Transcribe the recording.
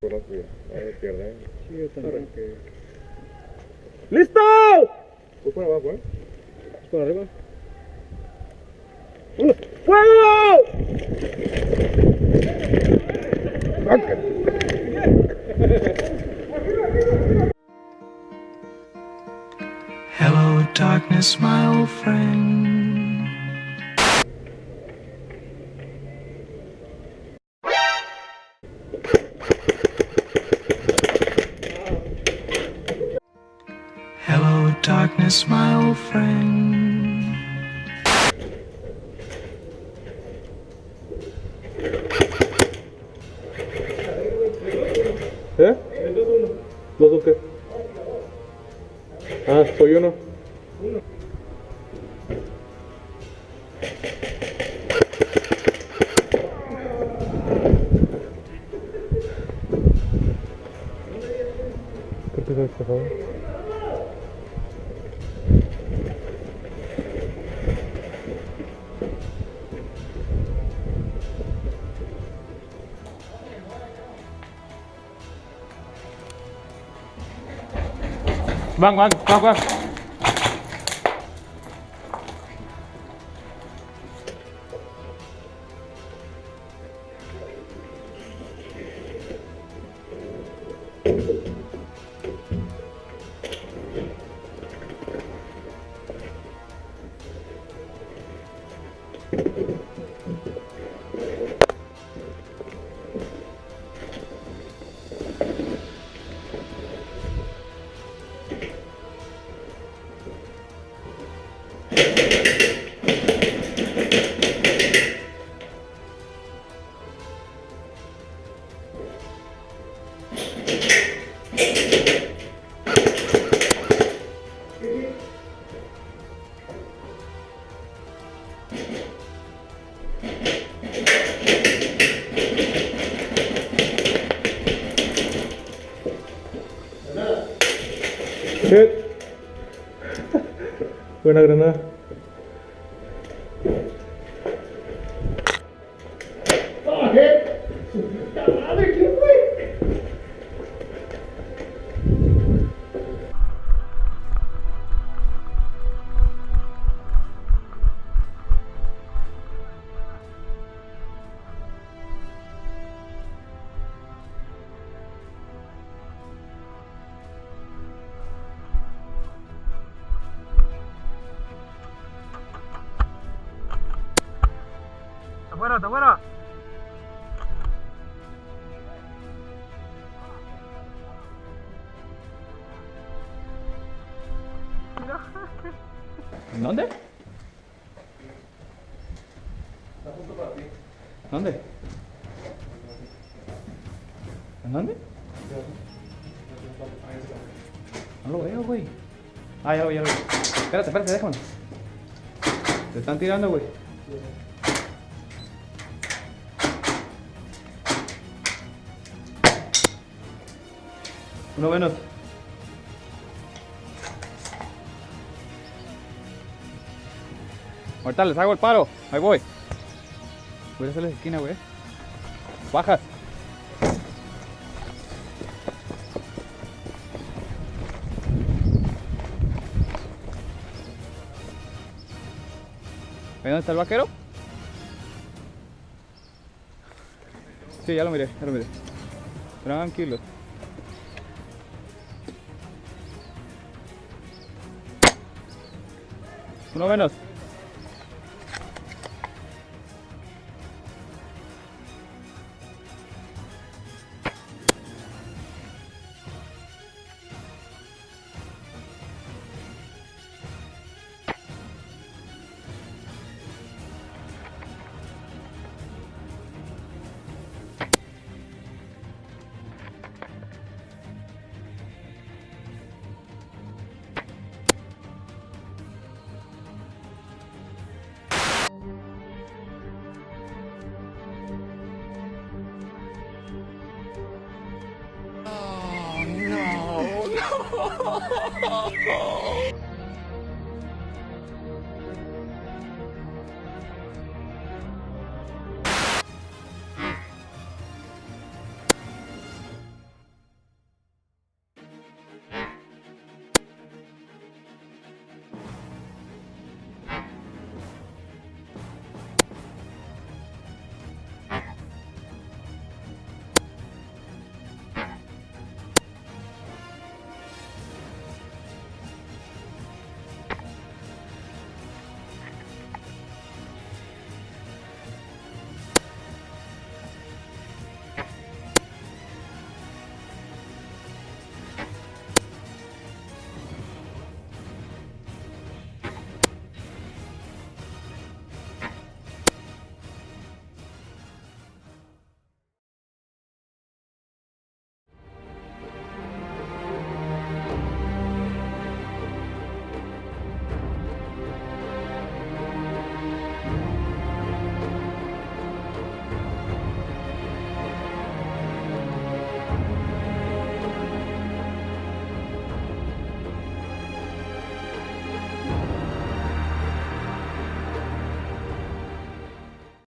Rápido, a ver, pierde. Sí, yo también. ¡Listo! Voy por abajo, ¿Es por arriba? ¡Fuego! Hello, darkness, my old friend. Hello, darkness, my old friend. ¿Eh? ¿Dos o qué? Ah, soy uno. ¿Qué te has pasado? Bang. Shit. Buena granada. ¡Está afuera! ¿En dónde? ¿Dónde? ¿En dónde? No lo veo, güey. Ah, ya lo vi. Espérate, déjame. Te están tirando, güey. Uno menos. Ahorita les hago el paro. Ahí voy. Voy a hacerles esquina, güey. Bajas. ¿Ahí dónde está el vaquero? Sí, ya lo miré. Tranquilo. Uno menos. No.